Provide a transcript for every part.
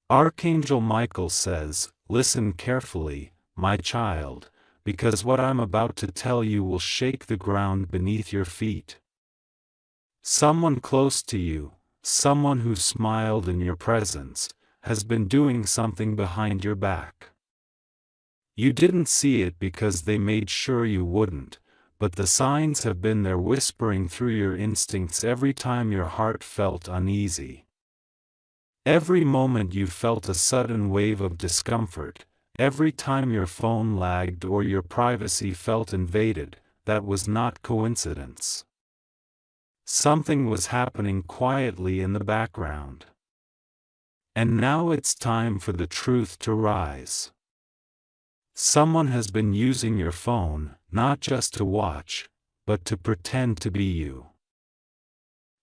Archangel Michael says, "Listen carefully, my child, because what I'm about to tell you will shake the ground beneath your feet." Someone close to you, someone who smiled in your presence, has been doing something behind your back. You didn't see it because they made sure you wouldn't, but the signs have been there whispering through your instincts every time your heart felt uneasy. Every moment you felt a sudden wave of discomfort, every time your phone lagged or your privacy felt invaded, that was not coincidence. Something was happening quietly in the background. And now it's time for the truth to rise. Someone has been using your phone, not just to watch, but to pretend to be you.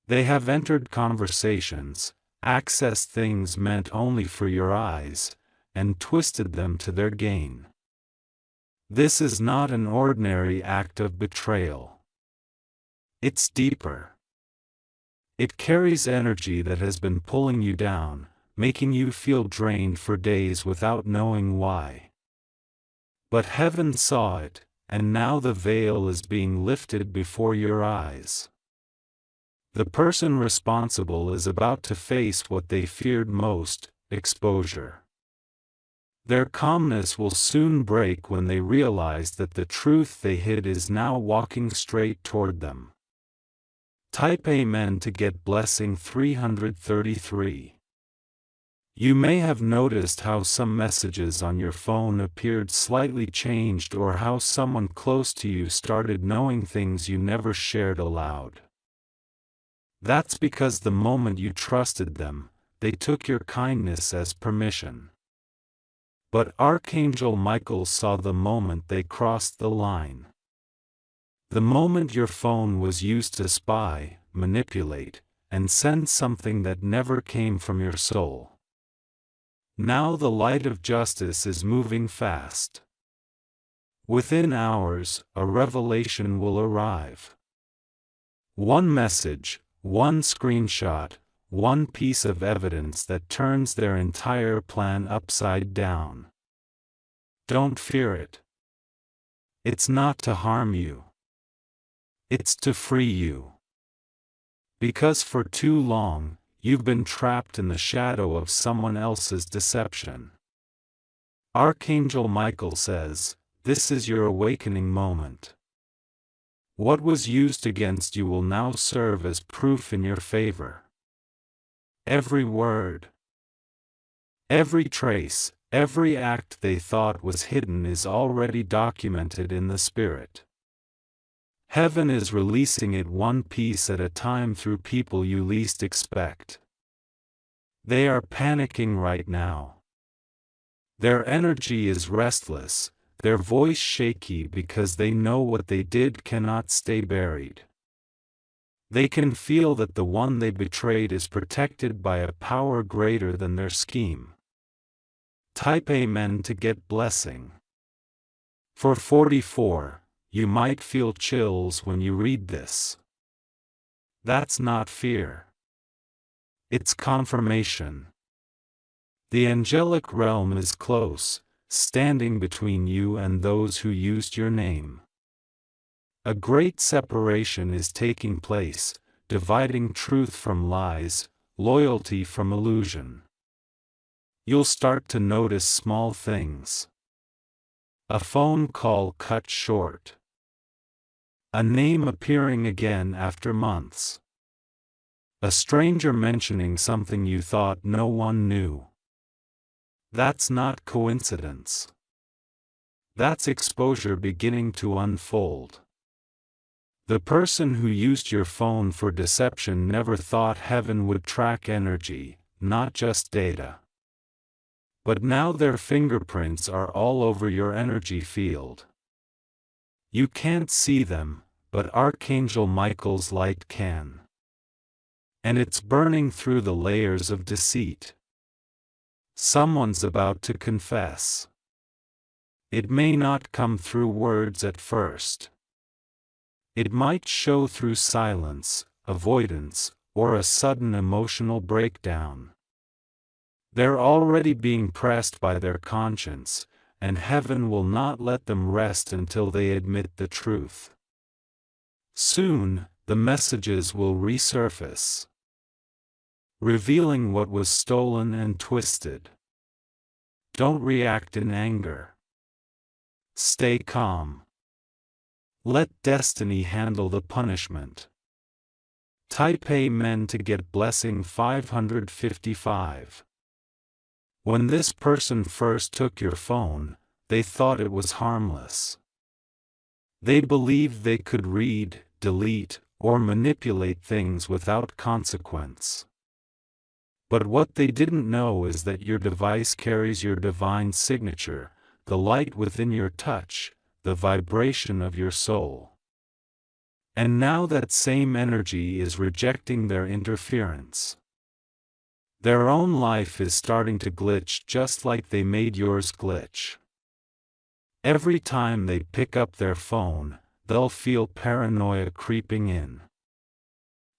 They have entered conversations, accessed things meant only for your eyes, and twisted them to their gain. This is not an ordinary act of betrayal. It's deeper. It carries energy that has been pulling you down, making you feel drained for days without knowing why. But heaven saw it, and now the veil is being lifted before your eyes. The person responsible is about to face what they feared most: exposure. Their calmness will soon break when they realize that the truth they hid is now walking straight toward them. Type Amen to get blessing 333. You may have noticed how some messages on your phone appeared slightly changed, or how someone close to you started knowing things you never shared aloud. That's because the moment you trusted them, they took your kindness as permission. But Archangel Michael saw the moment they crossed the line. The moment your phone was used to spy, manipulate, and send something that never came from your soul. Now the light of justice is moving fast. Within hours, a revelation will arrive. One message, one screenshot, one piece of evidence that turns their entire plan upside down. Don't fear it. It's not to harm you. It's to free you. Because for too long, you've been trapped in the shadow of someone else's deception. Archangel Michael says, this is your awakening moment. What was used against you will now serve as proof in your favor. Every word, every trace, every act they thought was hidden is already documented in the Spirit. Heaven is releasing it one piece at a time through people you least expect. They are panicking right now. Their energy is restless, their voice shaky because they know what they did cannot stay buried. They can feel that the one they betrayed is protected by a power greater than their scheme. Type Amen to get blessing. For 44. You might feel chills when you read this. That's not fear. It's confirmation. The angelic realm is close, standing between you and those who used your name. A great separation is taking place, dividing truth from lies, loyalty from illusion. You'll start to notice small things. A phone call cut short. A name appearing again after months. A stranger mentioning something you thought no one knew. That's not coincidence. That's exposure beginning to unfold. The person who used your phone for deception never thought heaven would track energy, not just data. But now their fingerprints are all over your energy field. You can't see them, but Archangel Michael's light can. And it's burning through the layers of deceit. Someone's about to confess. It may not come through words at first. It might show through silence, avoidance, or a sudden emotional breakdown. They're already being pressed by their conscience, and heaven will not let them rest until they admit the truth. Soon, the messages will resurface, revealing what was stolen and twisted. Don't react in anger. Stay calm. Let destiny handle the punishment. Type Amen to get blessing 555. When this person first took your phone, they thought it was harmless. They believed they could read, delete, or manipulate things without consequence. But what they didn't know is that your device carries your divine signature, the light within your touch, the vibration of your soul. And now that same energy is rejecting their interference. Their own life is starting to glitch just like they made yours glitch. Every time they pick up their phone, they'll feel paranoia creeping in.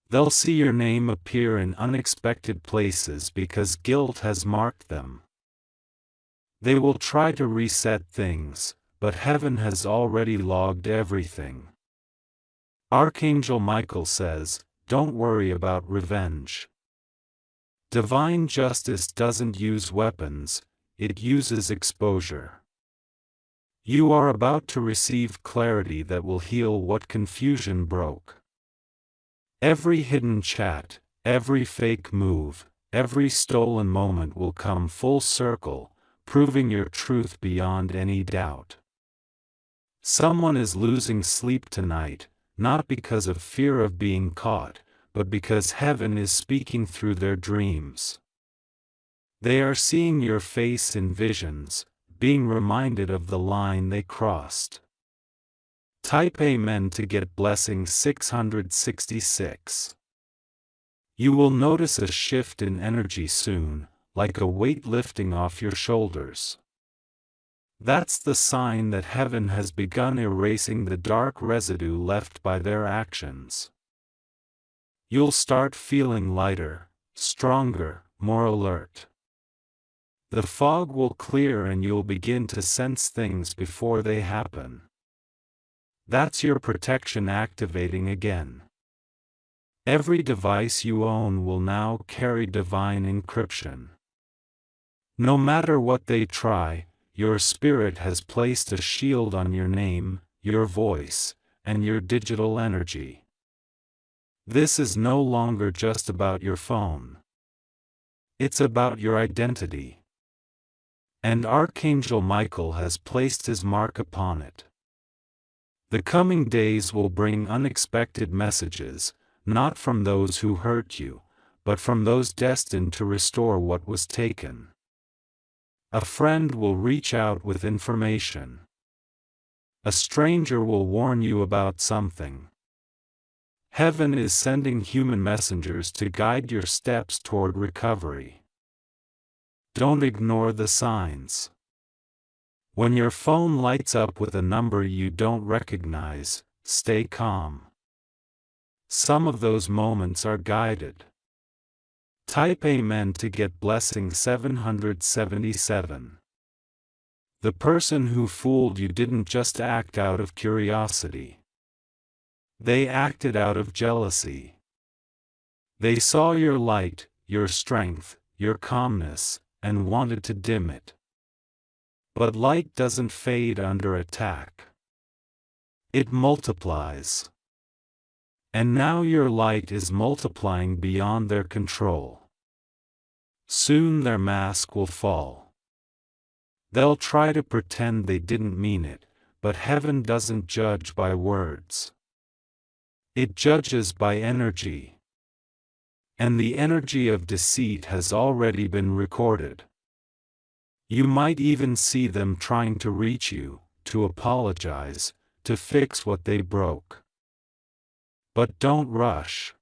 They'll see your name appear in unexpected places because guilt has marked them. They will try to reset things, but heaven has already logged everything. Archangel Michael says, "Don't worry about revenge. Divine justice doesn't use weapons, it uses exposure. You are about to receive clarity that will heal what confusion broke. Every hidden chat, every fake move, every stolen moment will come full circle, proving your truth beyond any doubt." Someone is losing sleep tonight, not because of fear of being caught, but because heaven is speaking through their dreams. They are seeing your face in visions, being reminded of the line they crossed. Type Amen to get blessing 666. You will notice a shift in energy soon, like a weight lifting off your shoulders. That's the sign that heaven has begun erasing the dark residue left by their actions. You'll start feeling lighter, stronger, more alert. The fog will clear and you'll begin to sense things before they happen. That's your protection activating again. Every device you own will now carry divine encryption. No matter what they try, your spirit has placed a shield on your name, your voice, and your digital energy. This is no longer just about your phone. It's about your identity. And Archangel Michael has placed his mark upon it. The coming days will bring unexpected messages, not from those who hurt you, but from those destined to restore what was taken. A friend will reach out with information. A stranger will warn you about something. Heaven is sending human messengers to guide your steps toward recovery. Don't ignore the signs. When your phone lights up with a number you don't recognize, stay calm. Some of those moments are guided. Type Amen to get blessing 777. The person who fooled you didn't just act out of curiosity. They acted out of jealousy. They saw your light, your strength, your calmness, and wanted to dim it. But light doesn't fade under attack. It multiplies. And now your light is multiplying beyond their control. Soon their mask will fall. They'll try to pretend they didn't mean it, but heaven doesn't judge by words. It judges by energy. And the energy of deceit has already been recorded. You might even see them trying to reach you, to apologize, to fix what they broke. But don't rush.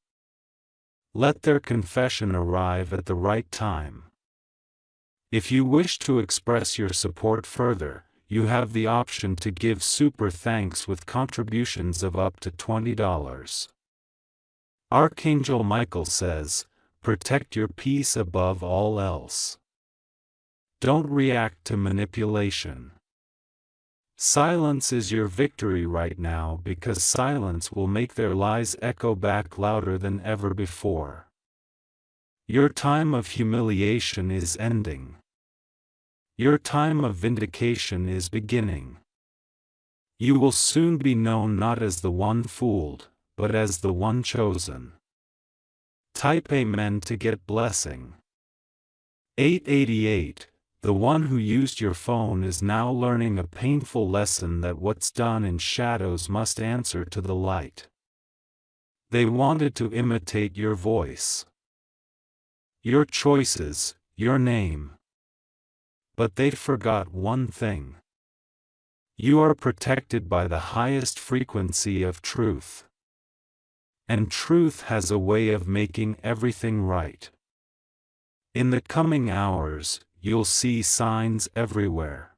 Let their confession arrive at the right time. If you wish to express your support further, you have the option to give super thanks with contributions of up to $20. Archangel Michael says, "Protect your peace above all else." Don't react to manipulation. Silence is your victory right now, because silence will make their lies echo back louder than ever before. Your time of humiliation is ending. Your time of vindication is beginning. You will soon be known not as the one fooled, but as the one chosen. Type Amen to get blessing. 888. The one who used your phone is now learning a painful lesson that what's done in shadows must answer to the light. They wanted to imitate your voice, your choices, your name. But they forgot one thing. You are protected by the highest frequency of truth. And truth has a way of making everything right. In the coming hours, you'll see signs everywhere.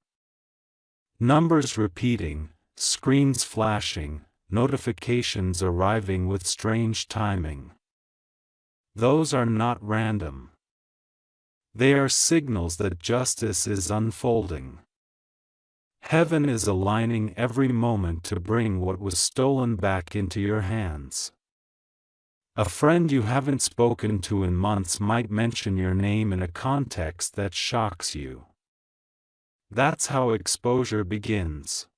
Numbers repeating, screens flashing, notifications arriving with strange timing. Those are not random. They are signals that justice is unfolding. Heaven is aligning every moment to bring what was stolen back into your hands. A friend you haven't spoken to in months might mention your name in a context that shocks you. That's how exposure begins.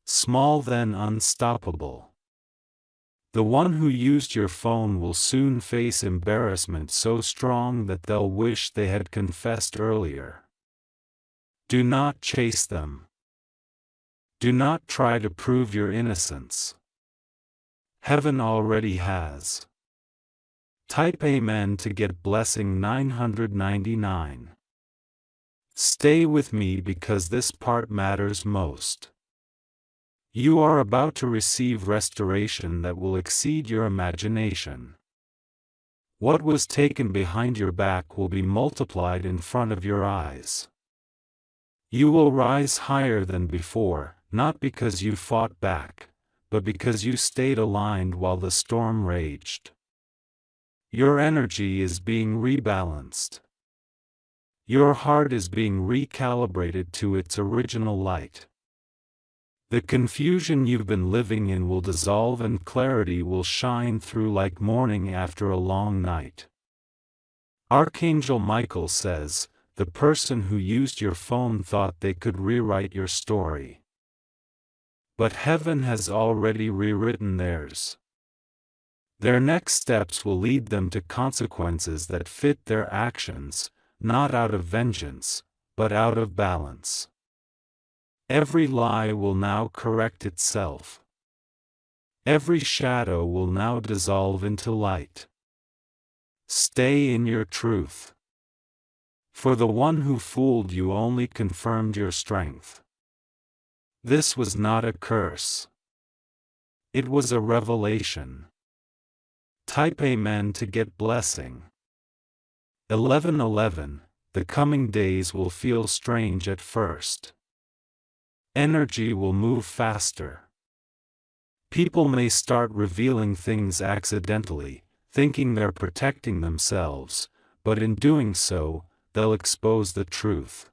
Small then unstoppable. The one who used your phone will soon face embarrassment so strong that they'll wish they had confessed earlier. Do not chase them. Do not try to prove your innocence. Heaven already has. Type Amen to get blessing 999. Stay with me because this part matters most. You are about to receive restoration that will exceed your imagination. What was taken behind your back will be multiplied in front of your eyes. You will rise higher than before, not because you fought back, but because you stayed aligned while the storm raged. Your energy is being rebalanced. Your heart is being recalibrated to its original light. The confusion you've been living in will dissolve and clarity will shine through like morning after a long night. Archangel Michael says, the person who used your phone thought they could rewrite your story. But heaven has already rewritten theirs. Their next steps will lead them to consequences that fit their actions, not out of vengeance, but out of balance. Every lie will now correct itself. Every shadow will now dissolve into light. Stay in your truth. For the one who fooled you only confirmed your strength. This was not a curse. It was a revelation. Type Amen to get blessing. 1111. The coming days will feel strange at first. Energy will move faster. People may start revealing things accidentally, thinking they're protecting themselves, but in doing so, they'll expose the truth.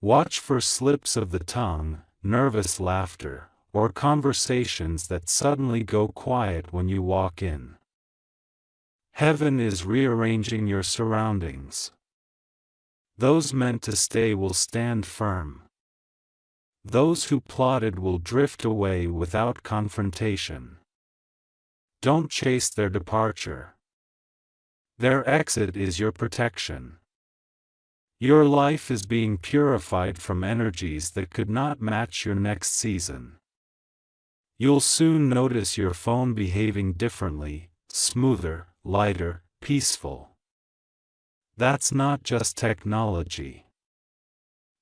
Watch for slips of the tongue, nervous laughter, or conversations that suddenly go quiet when you walk in. Heaven is rearranging your surroundings. Those meant to stay will stand firm. Those who plotted will drift away without confrontation. Don't chase their departure. Their exit is your protection. Your life is being purified from energies that could not match your next season. You'll soon notice your phone behaving differently, smoother, lighter, peaceful. That's not just technology.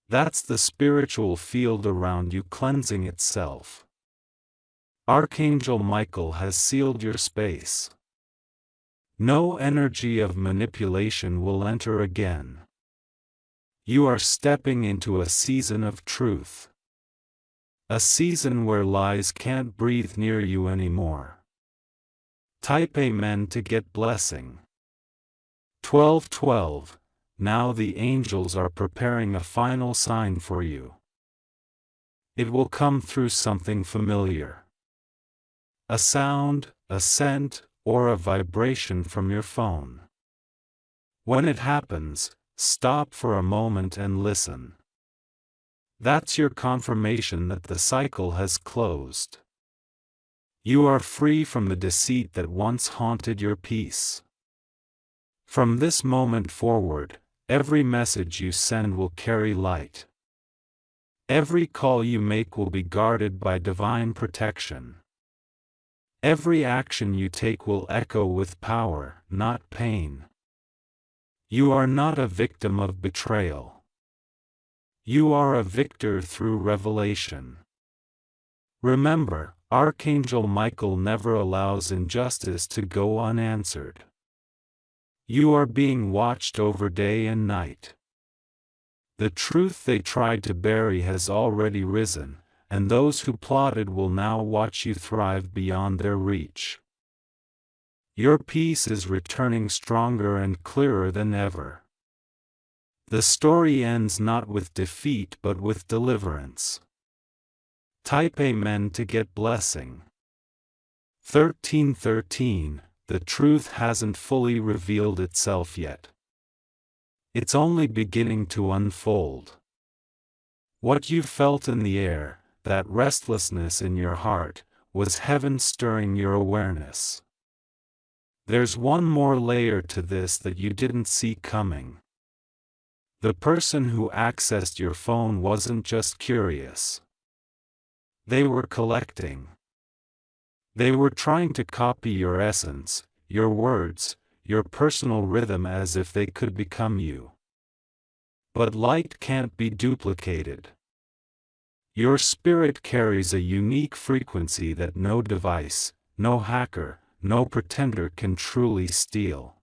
That's the spiritual field around you cleansing itself. Archangel Michael has sealed your space. No energy of manipulation will enter again. You are stepping into a season of truth. A season where lies can't breathe near you anymore. Type Amen to get blessing. 1212. now the angels are preparing a final sign for you. It will come through something familiar. A sound, a scent, or a vibration from your phone. When it happens, stop for a moment and listen. That's your confirmation that the cycle has closed. You are free from the deceit that once haunted your peace. From this moment forward, every message you send will carry light. Every call you make will be guarded by divine protection. Every action you take will echo with power, not pain. You are not a victim of betrayal. You are a victor through revelation. Remember, Archangel Michael never allows injustice to go unanswered. You are being watched over day and night. The truth they tried to bury has already risen, and those who plotted will now watch you thrive beyond their reach. Your peace is returning stronger and clearer than ever. The story ends not with defeat but with deliverance. Type Amen to get blessing. 1313. The truth hasn't fully revealed itself yet. It's only beginning to unfold. What you felt in the air, that restlessness in your heart, was heaven stirring your awareness. There's one more layer to this that you didn't see coming. The person who accessed your phone wasn't just curious. They were collecting. They were trying to copy your essence, your words, your personal rhythm as if they could become you. But light can't be duplicated. Your spirit carries a unique frequency that no device, no hacker, no pretender can truly steal.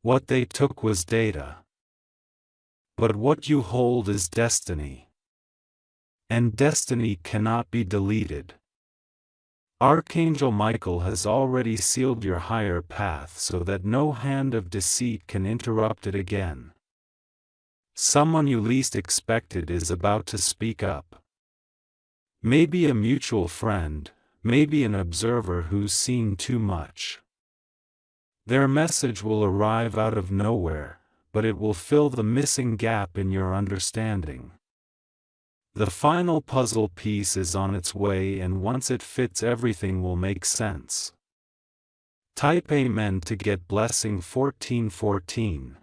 What they took was data. But what you hold is destiny. And destiny cannot be deleted. Archangel Michael has already sealed your higher path so that no hand of deceit can interrupt it again. Someone you least expected is about to speak up. Maybe a mutual friend, maybe an observer who's seen too much. Their message will arrive out of nowhere, but it will fill the missing gap in your understanding. The final puzzle piece is on its way, and once it fits, everything will make sense. Type Amen to get blessing. 1414.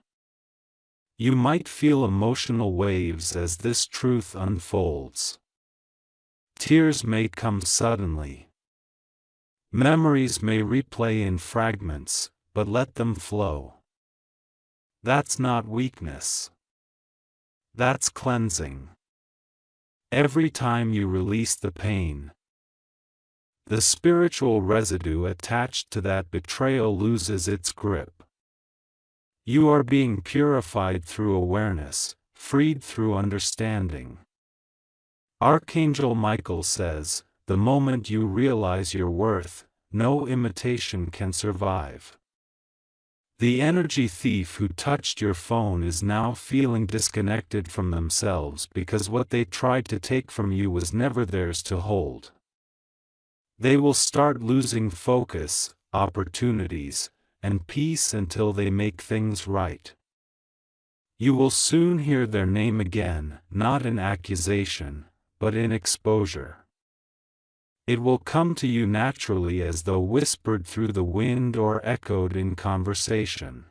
You might feel emotional waves as this truth unfolds. Tears may come suddenly. Memories may replay in fragments, but let them flow. That's not weakness. That's cleansing. Every time you release the pain, the spiritual residue attached to that betrayal loses its grip. You are being purified through awareness, freed through understanding. Archangel Michael says, the moment you realize your worth, no imitation can survive. The energy thief who touched your phone is now feeling disconnected from themselves because what they tried to take from you was never theirs to hold. They will start losing focus, opportunities, and peace until they make things right. You will soon hear their name again, not in accusation, but in exposure. It will come to you naturally as though whispered through the wind or echoed in conversation.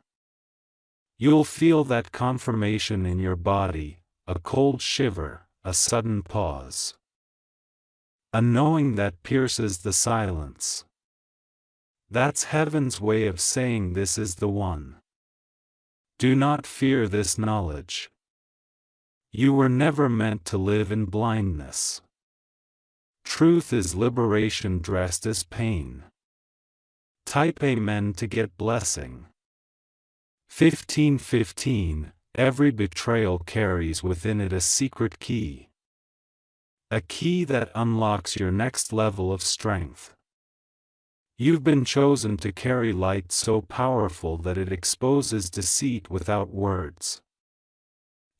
You'll feel that confirmation in your body, a cold shiver, a sudden pause. A knowing that pierces the silence. That's heaven's way of saying this is the one. Do not fear this knowledge. You were never meant to live in blindness. Truth is liberation dressed as pain. Type Amen to get blessing. 1515. Every betrayal carries within it a secret key. A key that unlocks your next level of strength. You've been chosen to carry light so powerful that it exposes deceit without words.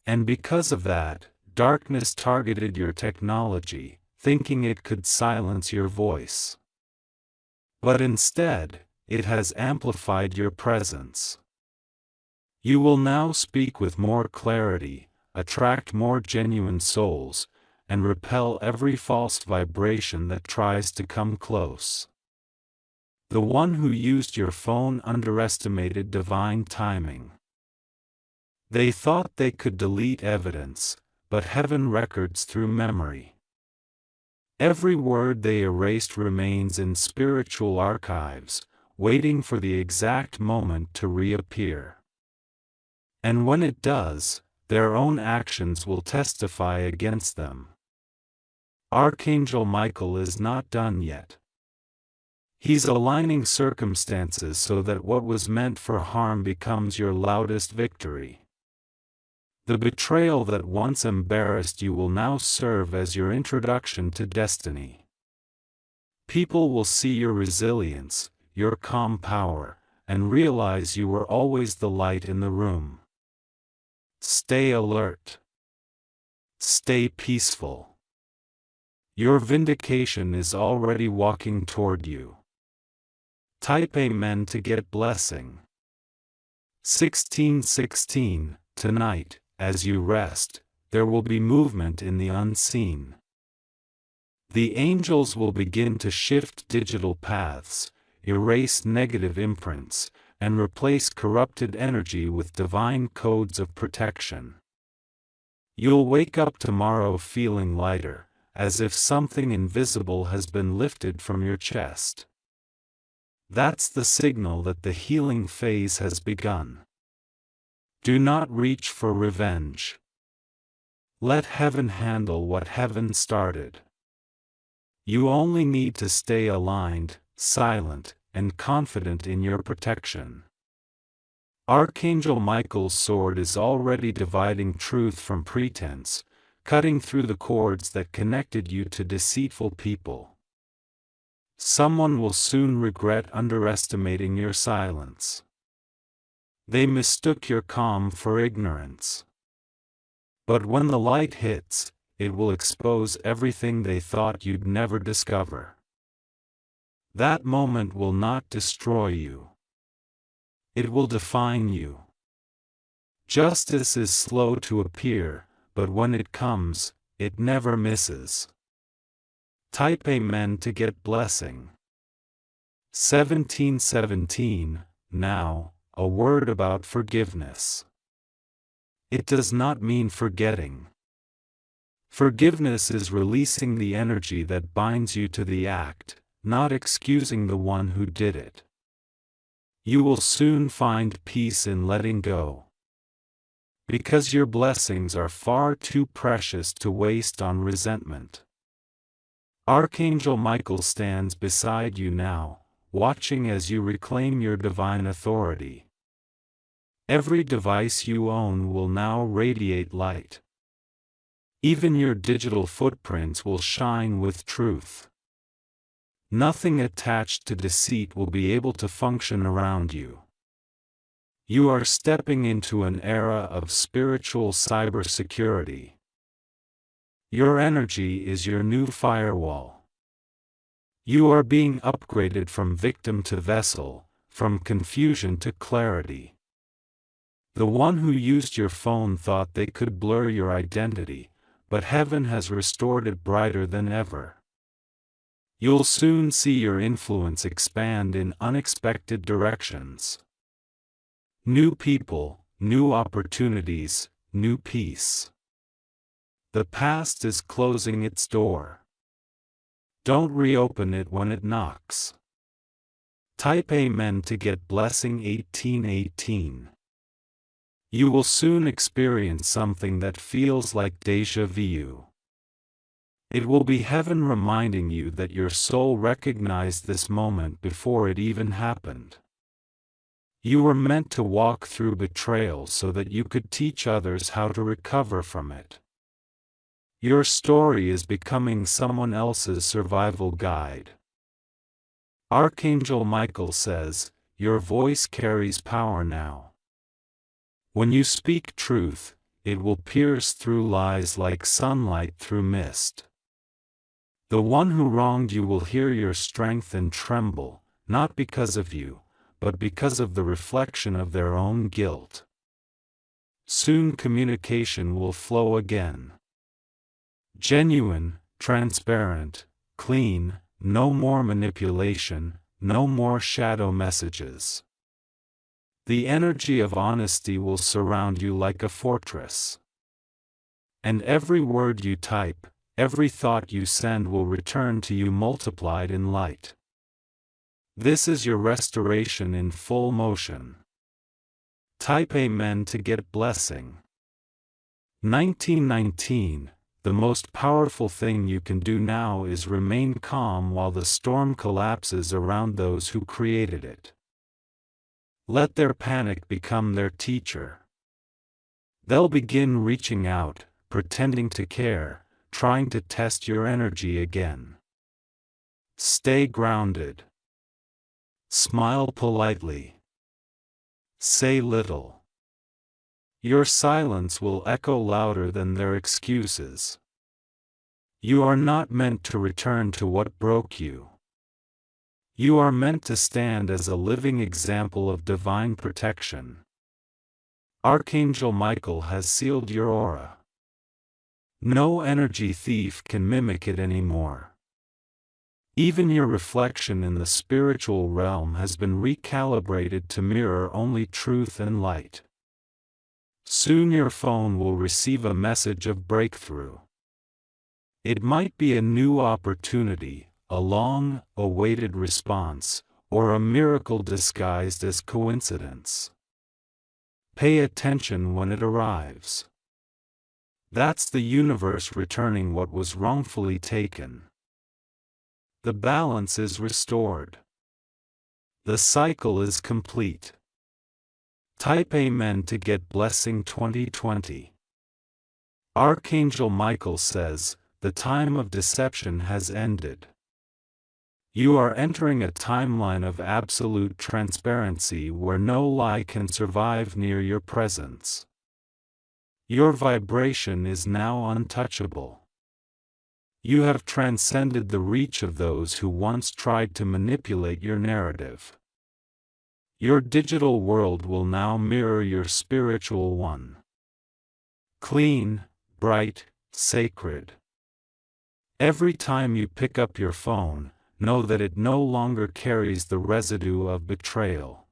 And because of that, darkness targeted your technology, thinking it could silence your voice. But instead, it has amplified your presence. You will now speak with more clarity, attract more genuine souls, and repel every false vibration that tries to come close. The one who used your phone underestimated divine timing. They thought they could delete evidence, but heaven records through memory. Every word they erased remains in spiritual archives, waiting for the exact moment to reappear. And when it does, their own actions will testify against them. Archangel Michael is not done yet. He's aligning circumstances so that what was meant for harm becomes your loudest victory. The betrayal that once embarrassed you will now serve as your introduction to destiny. People will see your resilience, your calm power, and realize you were always the light in the room. Stay alert. Stay peaceful. Your vindication is already walking toward you. Type Amen to get blessing. 1616. Tonight, as you rest, there will be movement in the unseen. The angels will begin to shift digital paths, erase negative imprints, and replace corrupted energy with divine codes of protection. You'll wake up tomorrow feeling lighter, as if something invisible has been lifted from your chest. That's the signal that the healing phase has begun. Do not reach for revenge. Let heaven handle what heaven started. You only need to stay aligned, silent, and confident in your protection. Archangel Michael's sword is already dividing truth from pretense, cutting through the cords that connected you to deceitful people. Someone will soon regret underestimating your silence. They mistook your calm for ignorance. But when the light hits, it will expose everything they thought you'd never discover. That moment will not destroy you. It will define you. Justice is slow to appear, but when it comes, it never misses. Type Amen to get blessing. 1717. Now, a word about forgiveness. It does not mean forgetting. Forgiveness is releasing the energy that binds you to the act, not excusing the one who did it. You will soon find peace in letting go. Because your blessings are far too precious to waste on resentment. Archangel Michael stands beside you now, watching as you reclaim your divine authority. Every device you own will now radiate light. Even your digital footprints will shine with truth. Nothing attached to deceit will be able to function around you. You are stepping into an era of spiritual cybersecurity. Your energy is your new firewall. You are being upgraded from victim to vessel, from confusion to clarity. The one who used your phone thought they could blur your identity, but heaven has restored it brighter than ever. You'll soon see your influence expand in unexpected directions. New people, new opportunities, new peace. The past is closing its door. Don't reopen it when it knocks. Type Amen to get blessing 1818. You will soon experience something that feels like déjà vu. It will be heaven reminding you that your soul recognized this moment before it even happened. You were meant to walk through betrayal so that you could teach others how to recover from it. Your story is becoming someone else's survival guide. Archangel Michael says, your voice carries power now. When you speak truth, it will pierce through lies like sunlight through mist. The one who wronged you will hear your strength and tremble, not because of you, but because of the reflection of their own guilt. Soon communication will flow again. Genuine, transparent, clean, no more manipulation, no more shadow messages. The energy of honesty will surround you like a fortress. And every word you type, every thought you send will return to you multiplied in light. This is your restoration in full motion. Type Amen to get blessing. 1919. The most powerful thing you can do now is remain calm while the storm collapses around those who created it. Let their panic become their teacher. They'll begin reaching out, pretending to care, trying to test your energy again. Stay grounded. Smile politely. Say little. Your silence will echo louder than their excuses. You are not meant to return to what broke you. You are meant to stand as a living example of divine protection. Archangel Michael has sealed your aura. No energy thief can mimic it anymore. Even your reflection in the spiritual realm has been recalibrated to mirror only truth and light. Soon your phone will receive a message of breakthrough. It might be a new opportunity, a long-awaited response, or a miracle disguised as coincidence. Pay attention when it arrives. That's the universe returning what was wrongfully taken. The balance is restored. The cycle is complete. Type Amen to get blessing 2020. Archangel Michael says, the time of deception has ended. You are entering a timeline of absolute transparency where no lie can survive near your presence. Your vibration is now untouchable. You have transcended the reach of those who once tried to manipulate your narrative. Your digital world will now mirror your spiritual one. Clean, bright, sacred. Every time you pick up your phone, know that it no longer carries the residue of betrayal.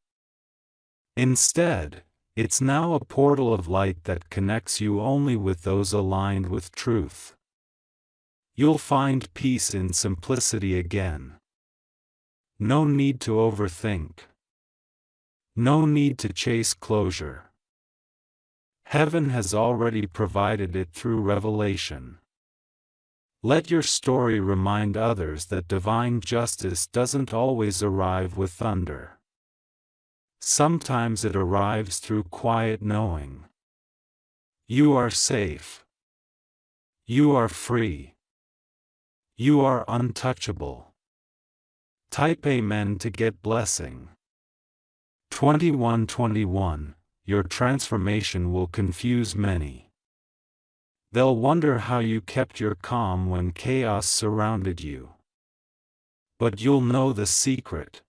Instead, it's now a portal of light that connects you only with those aligned with truth. You'll find peace in simplicity again. No need to overthink. No need to chase closure. Heaven has already provided it through revelation. Let your story remind others that divine justice doesn't always arrive with thunder. Sometimes it arrives through quiet knowing. You are safe. You are free. You are untouchable. Type Amen to get blessing. 2121. Your transformation will confuse many. They'll wonder how you kept your calm when chaos surrounded you. But you'll know the secret.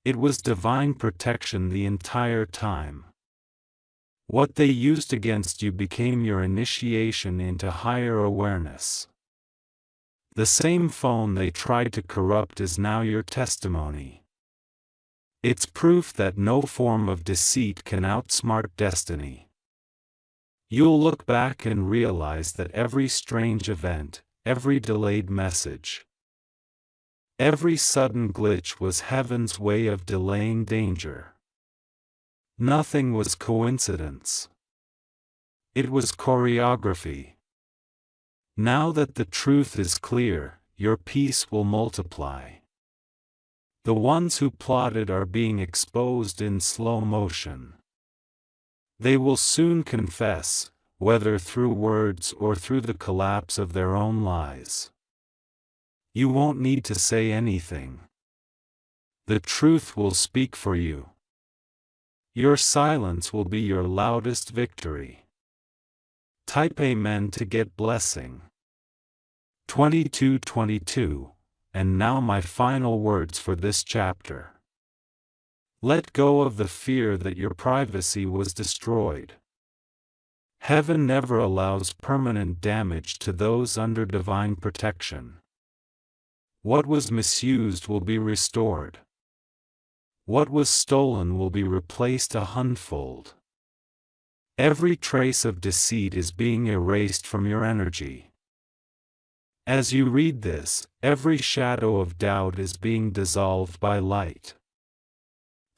It was divine protection the entire time. What they used against you became your initiation into higher awareness. The same phone they tried to corrupt is now your testimony. It's proof that no form of deceit can outsmart destiny. You'll look back and realize that every strange event, every delayed message, every sudden glitch was heaven's way of delaying danger. Nothing was coincidence. It was choreography. Now that the truth is clear, your peace will multiply. The ones who plotted are being exposed in slow motion. They will soon confess, whether through words or through the collapse of their own lies. You won't need to say anything. The truth will speak for you. Your silence will be your loudest victory. Type Amen to get blessing. 22:22. And now my final words for this chapter. Let go of the fear that your privacy was destroyed. Heaven never allows permanent damage to those under divine protection. What was misused will be restored. What was stolen will be replaced 100-fold. Every trace of deceit is being erased from your energy. As you read this, every shadow of doubt is being dissolved by light.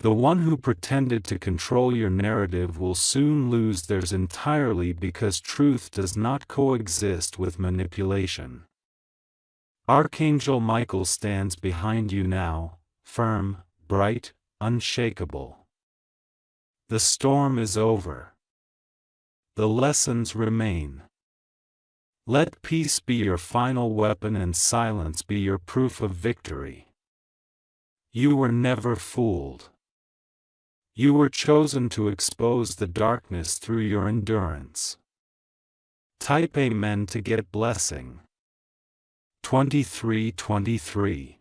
The one who pretended to control your narrative will soon lose theirs entirely, because truth does not coexist with manipulation. Archangel Michael stands behind you now, firm, bright, unshakable. The storm is over. The lessons remain. Let peace be your final weapon and silence be your proof of victory. You were never fooled. You were chosen to expose the darkness through your endurance. Type Amen to get blessing. 23:23.